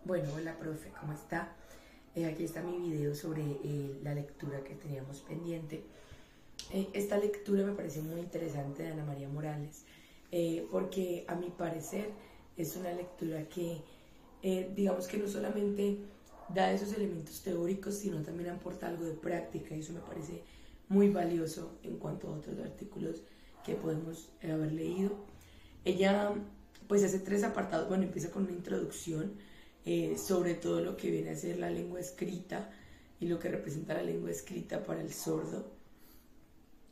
Bueno, hola profe, ¿cómo está? Aquí está mi video sobre la lectura que teníamos pendiente. Esta lectura me pareció muy interesante de Ana María Morales, porque a mi parecer es una lectura que, digamos que no solamente da esos elementos teóricos, sino también aporta algo de práctica, y eso me parece muy valioso en cuanto a otros artículos que podemos haber leído. Ella pues hace tres apartados. Bueno, empieza con una introducción sobre todo lo que viene a ser la lengua escrita y lo que representa la lengua escrita para el sordo.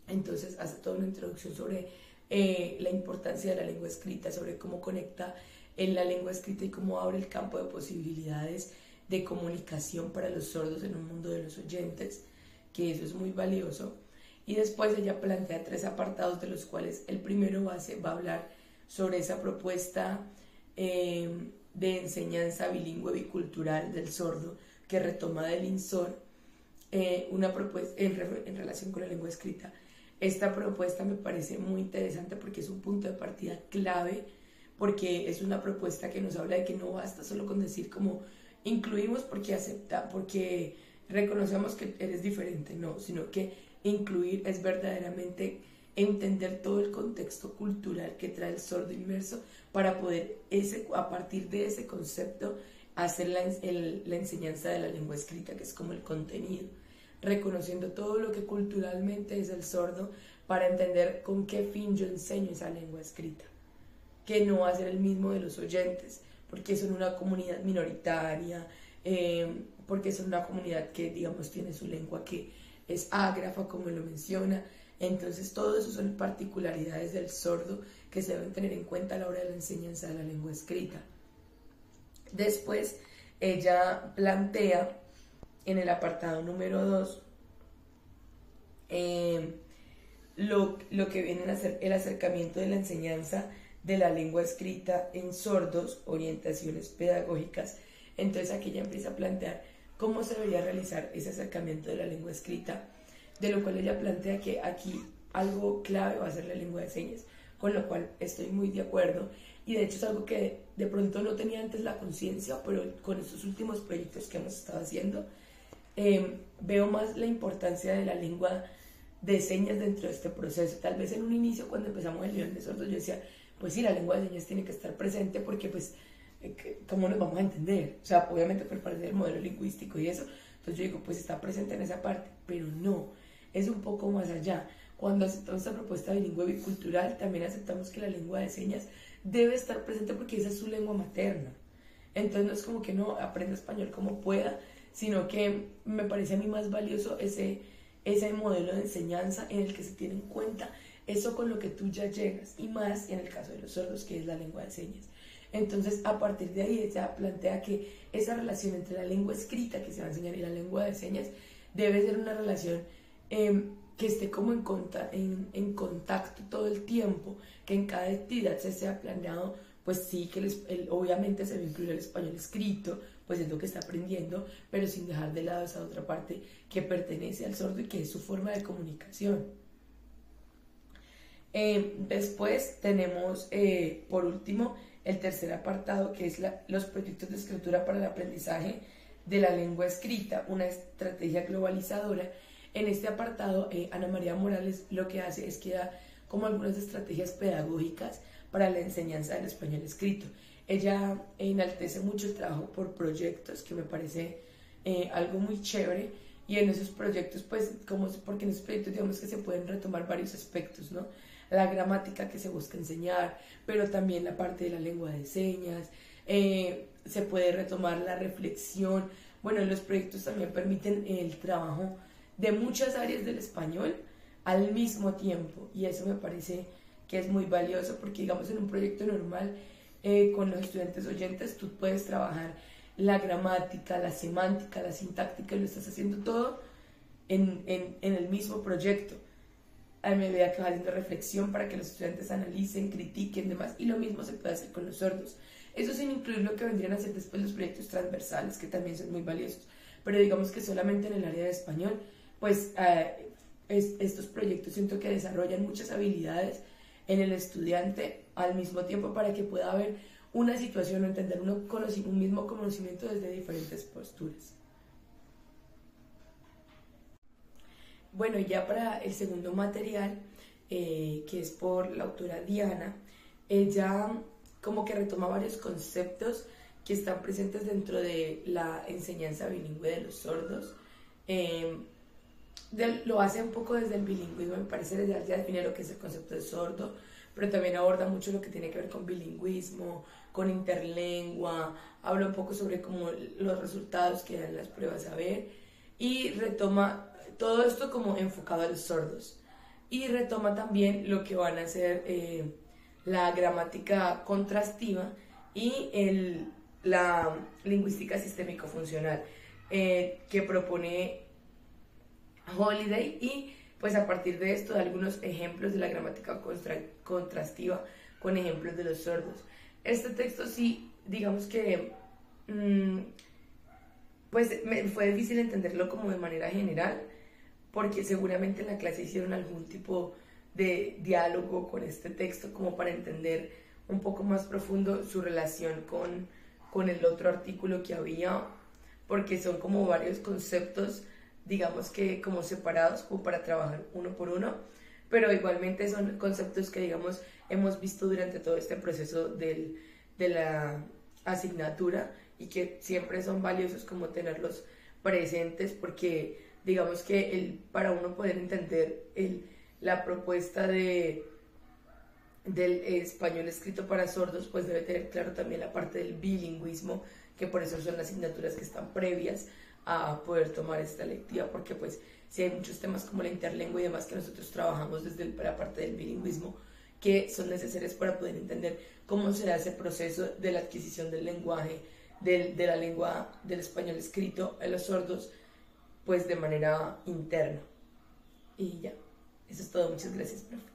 Entonces hace toda una introducción sobre la importancia de la lengua escrita, sobre cómo conecta en la lengua escrita y cómo abre el campo de posibilidades de comunicación para los sordos en un mundo de los oyentes, que eso es muy valioso. Y después ella plantea tres apartados, de los cuales el primero va a hablar sobre esa propuesta de enseñanza bilingüe bicultural del sordo que retoma del INSOR, una propuesta en relación con la lengua escrita. Esta propuesta me parece muy interesante porque es un punto de partida clave, porque es una propuesta que nos habla de que no basta solo con decir como incluimos porque reconocemos que eres diferente, no, sino que incluir es verdaderamente entender todo el contexto cultural que trae el sordo inmerso para poder a partir de ese concepto hacer la enseñanza de la lengua escrita, que es como el contenido, reconociendo todo lo que culturalmente es el sordo para entender con qué fin yo enseño esa lengua escrita, que no va a ser el mismo de los oyentes, porque son una comunidad minoritaria, porque son una comunidad que, digamos, tiene su lengua que es ágrafa, como lo menciona. Entonces, todo eso son particularidades del sordo que se deben tener en cuenta a la hora de la enseñanza de la lengua escrita. Después, ella plantea en el apartado número 2 lo que vienen a ser el acercamiento de la enseñanza de la lengua escrita en sordos, orientaciones pedagógicas. Entonces aquí ella empieza a plantear cómo se debería realizar ese acercamiento de la lengua escrita, de lo cual ella plantea que aquí algo clave va a ser la lengua de señas, con lo cual estoy muy de acuerdo, y de hecho es algo que de pronto no tenía antes la conciencia, pero con estos últimos proyectos que hemos estado haciendo, veo más la importancia de la lengua de señas dentro de este proceso. Tal vez en un inicio, cuando empezamos el nivel de sordos, yo decía, pues sí, la lengua de señas tiene que estar presente porque pues, ¿cómo nos vamos a entender? O sea, obviamente por parte del modelo lingüístico y eso, entonces yo digo, pues está presente en esa parte, pero no, es un poco más allá. Cuando aceptamos esta propuesta bilingüe bicultural, también aceptamos que la lengua de señas debe estar presente porque esa es su lengua materna. Entonces no es como que no aprenda español como pueda, sino que me parece a mí más valioso ese modelo de enseñanza en el que se tiene en cuenta eso con lo que tú ya llegas, y más en el caso de los sordos, que es la lengua de señas. Entonces, a partir de ahí, ella plantea que esa relación entre la lengua escrita que se va a enseñar y la lengua de señas debe ser una relación que esté como en contacto todo el tiempo, que en cada actividad se sea planeado, pues sí, que obviamente se va a incluir el español escrito, pues es lo que está aprendiendo, pero sin dejar de lado esa otra parte que pertenece al sordo y que es su forma de comunicación. Después tenemos, por último, el tercer apartado, que es los proyectos de escritura para el aprendizaje de la lengua escrita, una estrategia globalizadora. En este apartado, Ana María Morales lo que hace es que da como algunas estrategias pedagógicas para la enseñanza del español escrito. Ella enaltece mucho el trabajo por proyectos, que me parece algo muy chévere, y en esos proyectos, pues, porque en esos proyectos digamos que se pueden retomar varios aspectos, ¿no? La gramática que se busca enseñar, pero también la parte de la lengua de señas, se puede retomar la reflexión. Bueno, los proyectos también permiten el trabajo de muchas áreas del español al mismo tiempo, y eso me parece que es muy valioso, porque digamos en un proyecto normal con los estudiantes oyentes tú puedes trabajar la gramática, la semántica, la sintáctica, y lo estás haciendo todo en el mismo proyecto, a medida que vas haciendo reflexión para que los estudiantes analicen, critiquen, demás, y lo mismo se puede hacer con los sordos. Eso sin incluir lo que vendrían a ser después los proyectos transversales, que también son muy valiosos, pero digamos que solamente en el área de español, pues estos proyectos siento que desarrollan muchas habilidades en el estudiante al mismo tiempo, para que pueda haber una situación o entender un mismo conocimiento desde diferentes posturas. Bueno, ya para el segundo material, que es por la autora Diana, ella como que retoma varios conceptos que están presentes dentro de la enseñanza bilingüe de los sordos. Lo hace un poco desde el bilingüismo, me parece, ya define lo que es el concepto de sordo, pero también aborda mucho lo que tiene que ver con bilingüismo, con interlengua, habla un poco sobre como los resultados que dan las pruebas a ver, y retoma todo esto como enfocado a los sordos, y retoma también lo que van a ser la gramática contrastiva y la lingüística sistémico-funcional, que propone Holiday, y pues a partir de esto da algunos ejemplos de la gramática contrastiva con ejemplos de los sordos. Este texto sí, digamos que pues me fue difícil entenderlo como de manera general, porque seguramente en la clase hicieron algún tipo de diálogo con este texto como para entender un poco más profundo su relación con el otro artículo que había, porque son como varios conceptos, digamos que como separados, como para trabajar uno por uno, pero igualmente son conceptos que, digamos, hemos visto durante todo este proceso de la asignatura, y que siempre son valiosos como tenerlos presentes, porque digamos que para uno poder entender la propuesta del español escrito para sordos, pues debe tener claro también la parte del bilingüismo, que por eso son las asignaturas que están previas a poder tomar esta lectiva, porque pues si hay muchos temas como la interlengua y demás que nosotros trabajamos desde la parte del bilingüismo, que son necesarias para poder entender cómo se da ese proceso de la adquisición del lenguaje, de la lengua del español escrito a los sordos, pues de manera interna. Y ya, eso es todo. Muchas gracias, profe.